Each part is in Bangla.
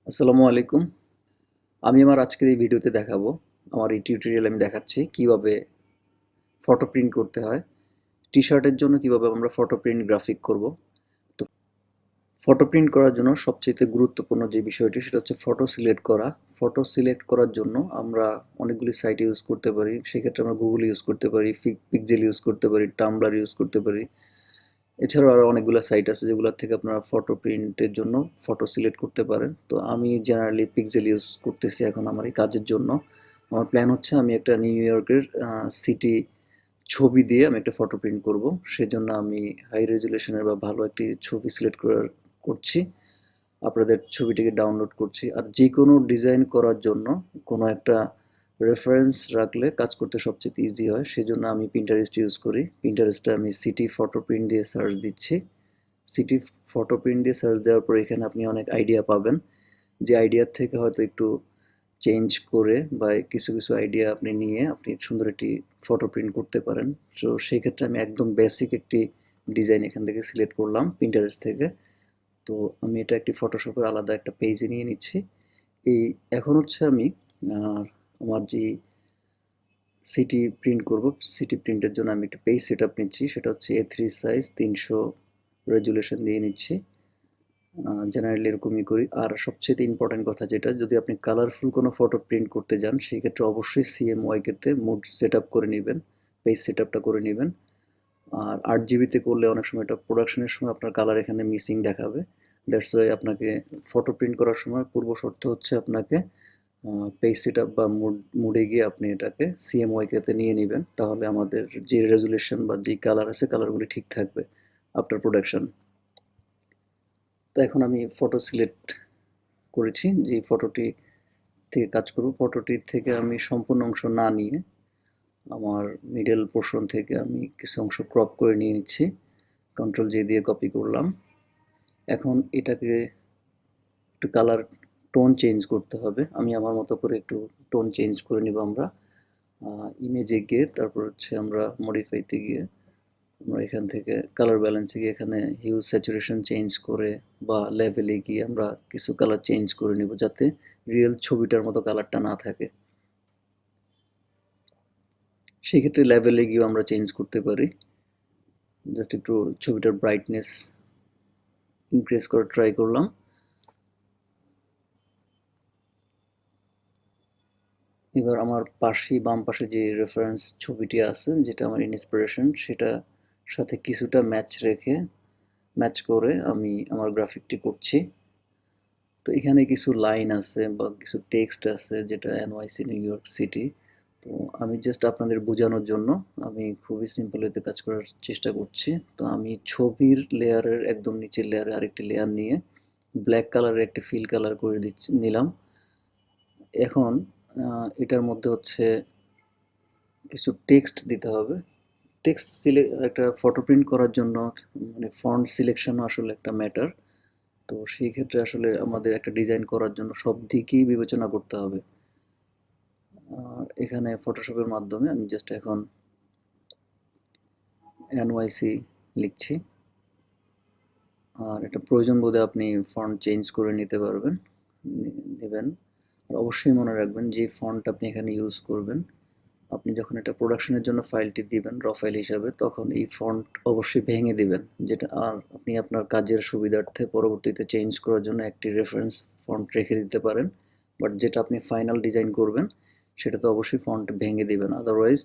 আসসালামু আলাইকুম। আমি আমার আজকের এই ভিডিওতে দেখাবো, আমার এই টিউটোরিয়ালে আমি দেখাচ্ছি কিভাবে ফটো প্রিন্ট করতে হয়। টি-শার্টের জন্য কিভাবে আমরা ফটো প্রিন্ট গ্রাফিক করব। তো ফটো প্রিন্ট করার জন্য সবচেয়ে গুরুত্বপূর্ণ যে বিষয়টি সেটা হচ্ছে ফটো সিলেক্ট করা। ফটো সিলেক্ট করার জন্য আমরা অনেকগুলি সাইট ইউজ করতে পারি। সেক্ষেত্রে আমরা গুগল ইউজ করতে পারি, পিক্সেল ইউজ করতে পারি, টাম্বলার ইউজ করতে পারি। এছাড়াও আরও অনেকগুলো সাইট আছে যেগুলোর থেকে আপনারা ফটো প্রিন্টের জন্য ফটো সিলেক্ট করতে পারেন। তো আমি জেনারেলি পিক্সেল ইউজ করতেছি এখন আমার এই কাজের জন্য। আমার প্ল্যান হচ্ছে আমি একটা নিউ ইয়র্কের সিটি ছবি দিয়ে আমি একটা ফটো প্রিন্ট করব। সেজন্য আমি হাই রেজুলেশনের বা ভালো একটি ছবি সিলেক্ট করছি, আপনাদের ছবিটিকে ডাউনলোড করছি। আর যে কোনো ডিজাইন করার জন্য কোনো একটা রেফারেন্স রাখলে কাজ করতে সবচেয়ে ইজি হয়। সেজন্য আমি পিন্টারেস্ট ইউজ করি। পিন্টারেস্টে আমি সিটি ফটো প্রিন্ট দিয়ে সার্চ দিচ্ছি। সিটি ফটো প্রিন্ট দিয়ে সার্চ দেওয়ার পর এখানে আপনি অনেক আইডিয়া পাবেন, যে আইডিয়ার থেকে হয়তো একটু চেঞ্জ করে বা কিছু কিছু আইডিয়া আপনি নিয়ে আপনি সুন্দর একটি ফটো প্রিন্ট করতে পারেন। তো সেই ক্ষেত্রে আমি একদম বেসিক একটি ডিজাইন এখান থেকে সিলেক্ট করলাম পিন্টারেস্ট থেকে। তো আমি এটা একটি ফটোশপের আলাদা একটা পেজে নিয়ে নিচ্ছি। এই এখন হচ্ছে আমি আমার যে সিটি প্রিন্ট করব, সিটি প্রিন্টের জন্য আমি একটা পেজ সেট আপ নিচ্ছি। সেটা হচ্ছে A3 সাইজ 300 রেজুলেশন দিয়ে নিচ্ছি। জেনারেলি এরকমই করি। আর সবচেয়ে ইম্পর্টেন্ট কথা যেটা, যদি আপনি কালারফুল কোনো ফটো প্রিন্ট করতে যান সেই ক্ষেত্রে অবশ্যই CMYK-তে মুড সেট আপ করে নেবেন, পেজ সেট আপটা করে নেবেন। আর 8 GB করলে অনেক সময় এটা প্রোডাকশনের সময় আপনার কালার এখানে মিসিং দেখাবে। দ্যাটস ওয়াই আপনাকে ফটো প্রিন্ট করার সময় পূর্ব শর্ত হচ্ছে আপনাকে পেজ সেট আপ বা মুডে গিয়ে আপনি এটাকে CMYK-তে নিয়ে নেবেন। তাহলে আমাদের যে রেজুলেশন বা যে কালার আছে কালারগুলি ঠিক থাকবে আফটার প্রোডাকশন। তো এখন আমি ফটো সিলেক্ট করেছি, যে ফটোটি থেকে কাজ করব। ফটোটির থেকে আমি সম্পূর্ণ অংশ না নিয়ে আমার মিডল পোর্শন থেকে আমি কিছু অংশ ক্রপ করে নিয়ে নিচ্ছি। Ctrl+J দিয়ে কপি করলাম। এখন এটাকে একটু কালার টোন চেঞ্জ করতে হবে। আমি আমার মতো করে একটু টোন চেঞ্জ করে নিব। আমরা ইমেজে গিয়ে তারপর হচ্ছে আমরা মডিফাইতে গিয়ে আমরা এখান থেকে কালার ব্যালেন্সে গিয়ে এখানে হিউজ স্যাচুরেশন চেঞ্জ করে বা লেভেলে গিয়ে আমরা কিছু কালার চেঞ্জ করে নিব, যাতে রিয়েল ছবিটার মতো কালারটা না থাকে। সেক্ষেত্রে লেভেলে গিয়েও আমরা চেঞ্জ করতে পারি। জাস্ট একটু ছবিটার ব্রাইটনেস ইনক্রিজ করে ট্রাই করলাম। এবার আমার বাম পাশে যে রেফারেন্স ছবিটি আছে, যেটা আমার ইন্সপিরেশন, সেটা সাথে কিছুটা ম্যাচ করে আমি আমার গ্রাফিকটি করছি। তো এখানে কিছু লাইন আছে বা কিছু টেক্সট আছে যেটা NYC নিউ ইয়র্ক সিটি। তো আমি জাস্ট আপনাদের বোঝানোর জন্য আমি খুবই সিম্পল এতে কাজ করার চেষ্টা করছি। তো আমি ছবির লেয়ারের একদম নিচের লেয়ারে আরেকটি লেয়ার নিয়ে ব্ল্যাক কালারের একটি ফিল কালার করে নিলাম। এখন এটার মধ্যে হচ্ছে কিছু টেক্সট দিতে হবে। একটা ফটো প্রিন্ট করার জন্য মানে ফন্ট সিলেকশনও আসলে একটা ম্যাটার। তো সেই ক্ষেত্রে আসলে আমাদের একটা ডিজাইন করার জন্য সব দিকেই বিবেচনা করতে হবে। আর এখানে ফটোশপের মাধ্যমে আমি জাস্ট এখন NYC লিখছি। আর এটা প্রয়োজন বোধে আপনি ফন্ট চেঞ্জ করে নিতে পারবেন, নেবেন। আর অবশ্যই মনে রাখবেন যে ফন্ট আপনি এখানে ইউজ করবেন, আপনি যখন এটা প্রোডাকশনের জন্য ফাইলটি দিবেন র ফাইল হিসাবে, তখন এই ফন্ট অবশ্যই ভেঙে দিবেন। যেটা আর আপনি আপনার কাজের সুবিধার্থে পরবর্তীতে চেঞ্জ করার জন্য একটি রেফারেন্স ফন্ট রেখে দিতে পারেন। বাট যেটা আপনি ফাইনাল ডিজাইন করবেন সেটা তো অবশ্যই ফন্ট ভেঙে দিবেন। আদারওয়াইজ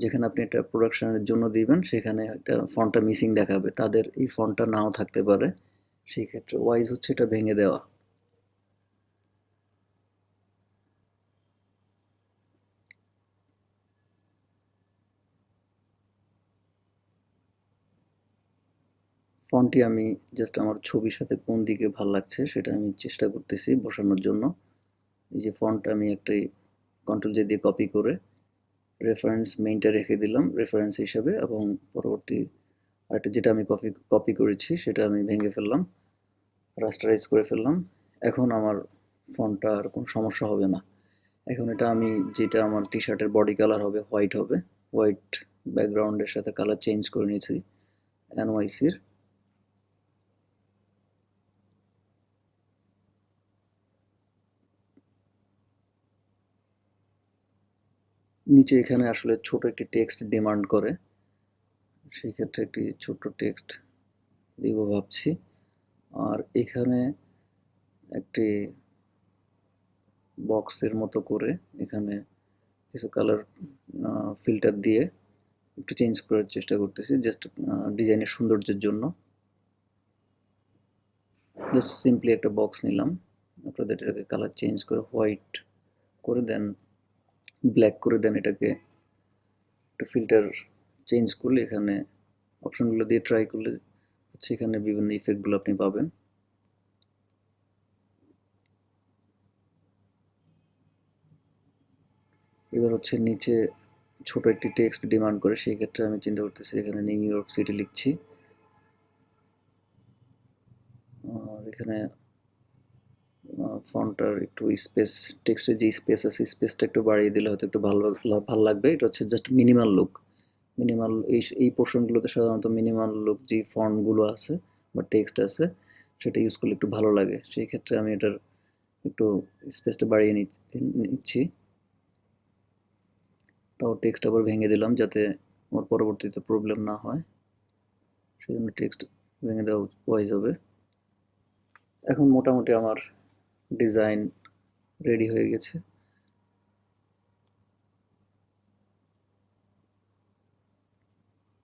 যেখানে আপনি এটা প্রোডাকশনের জন্য দিবেন সেখানে একটা ফন্টটা মিসিং দেখাবে, তাদের এই ফন্টটা নাও থাকতে পারে। সেই ক্ষেত্রে ওয়াইজ হচ্ছে এটা ভেঙে দেওয়া। ফন্টটি আমি জাস্ট আমার ছবির সাথে কোন দিকে ভাল লাগছে সেটা আমি চেষ্টা করতেছি বসানোর জন্য। এই যে ফন্ট আমি একটি Ctrl+J দিয়ে কপি করে রেফারেন্স মেইনটা রেখে দিলাম রেফারেন্স হিসাবে, এবং পরবর্তী আরেকটা যেটা আমি কপি করেছি সেটা আমি ভেঙে ফেললাম, রাস্টারাইজ করে ফেললাম। এখন আমার ফন্টটা আর কোনো সমস্যা হবে না। এখন এটা আমি যেটা আমার টি-শার্টের বডি কালার হবে হোয়াইট হবে, হোয়াইট ব্যাকগ্রাউন্ডের সাথে কালার চেঞ্জ করে নিয়েছি NYC-র। নিচে এখানে আসলে ছোট একটি টেক্সট ডিমান্ড করে, সেই ক্ষেত্রে একটি ছোট্ট টেক্সট দিব ভাবছি। আর এখানে একটি বক্সের মতো করে এখানে কিছু কালার ফিল্টার দিয়ে একটু চেঞ্জ করার চেষ্টা করতেছি, জাস্ট ডিজাইনের সৌন্দর্যের জন্য। জাস্ট সিম্পলি একটা বক্স নিলাম, আপনাদের এটাকে কালার চেঞ্জ করে হোয়াইট করে দেন, ব্ল্যাক করে দেন, এটাকে একটা ফিল্টার চেঞ্জ করলে এখানে অপশনগুলো দিয়ে ট্রাই করলে হচ্ছে এখানে বিভিন্ন ইফেক্টগুলো আপনি পাবেন। এবার হচ্ছে নিচে ছোট একটি টেক্সট ডিমান্ড করে, সেই ক্ষেত্রে আমি চিন্তা করতেছি এখানে নিউ ইয়র্ক সিটি লিখছি। আর এখানে ফন্টটার একটু স্পেস, টেক্সটের যে স্পেস আছে স্পেসটা একটু বাড়িয়ে দিলে হয়তো একটু ভালো লাগবে। এটা হচ্ছে জাস্ট মিনিমাল লুক। মিনিমাল এই পোর্শনগুলোতে সাধারণত মিনিমাল লুক যে ফন্টগুলো আছে বা টেক্সট আছে সেটা ইউজ করলে একটু ভালো লাগে, সেই ক্ষেত্রে আমি এটার একটু স্পেসটা বাড়িয়ে নিচ্ছি। তাও টেক্সট আবার ভেঙে দিলাম যাতে আমার পরবর্তীতে প্রবলেম না হয়, সেই জন্য টেক্সট ভেঙে দেওয়া ওয়াইজ হবে। এখন মোটামুটি আমার ডিজাইন রেডি হয়ে গেছে।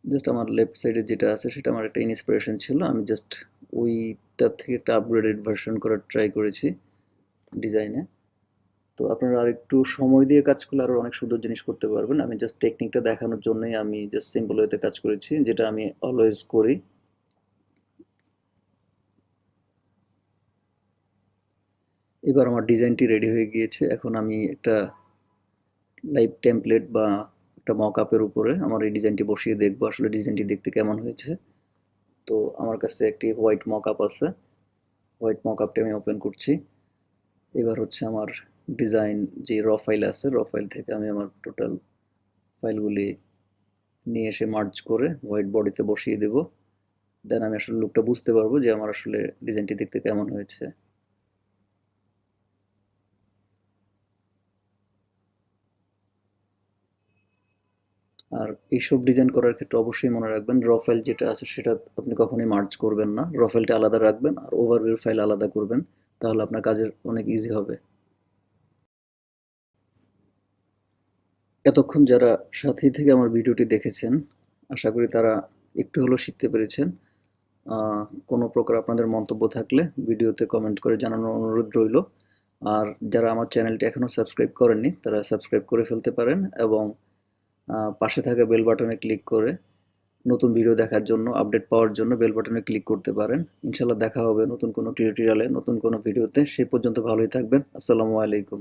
জাস্ট আমার লেফট সাইডে যেটা আছে সেটা আমার একটা ইন্সপিরেশন ছিল, আমি জাস্ট ওইটার থেকে একটা আপগ্রেডেড ভার্সন করার ট্রাই করেছি ডিজাইনে। তো আপনারা আর একটু সময় দিয়ে কাজ করলে আরও অনেক সুন্দর জিনিস করতে পারবেন। আমি জাস্ট টেকনিকটা দেখানোর জন্যই আমি জাস্ট সিম্পল ওয়েতে কাজ করেছি, যেটা আমি অলওয়েজ করি। এবার আমার ডিজাইনটি রেডি হয়ে গিয়েছে। এখন আমি একটা লাইভ টেমপ্লেট বা একটা মক আপের উপরে আমার এই ডিজাইনটি বসিয়ে দেখবো আসলে ডিজাইনটি দেখতে কেমন হয়েছে। তো আমার কাছে একটি হোয়াইট মক আপ আছে, হোয়াইট মক আপটি আমি ওপেন করছি। এবার হচ্ছে আমার ডিজাইন যে র ফাইল আছে, র ফাইল থেকে আমি আমার টোটাল ফাইলগুলি নিয়ে এসে মার্জ করে হোয়াইট বডিতে বসিয়ে দেব। দেন আমি আসলে লুকটা বুঝতে পারবো যে আমার আসলে ডিজাইনটি দেখতে কেমন হয়েছে। আর এইসব ডিজাইন করার ক্ষেত্রে অবশ্যই মনে রাখবেন র ফাইল যেটা আছে সেটা আপনি কখনোই মার্জ করবেন না, র ফাইলটা আলাদা রাখবেন আর ওভারভিউ ফাইল আলাদা করবেন, তাহলে আপনার কাজের অনেক ইজি হবে। এতক্ষণ যারা সাথী থেকে আমার ভিডিওটি দেখেছেন আশা করি তারা একটু হলেও শিখতে পেরেছেন। কোনো প্রকার আপনাদের মন্তব্য থাকলে ভিডিওতে কমেন্ট করে জানানোর অনুরোধ রইল। আর যারা আমার চ্যানেলটি এখনও সাবস্ক্রাইব করেননি তারা সাবস্ক্রাইব করে ফেলতে পারেন এবং পাশে থাকা বেল বাটনে ক্লিক করে নতুন ভিডিও দেখার জন্য, আপডেট পাওয়ার জন্য বেল বাটনে ক্লিক করতে পারেন। ইনশাল্লাহ দেখা হবে নতুন কোনো টিউটোরিয়ালে, নতুন কোনো ভিডিওতে। সেই পর্যন্ত ভালোই থাকবেন। আসসালামু আলাইকুম।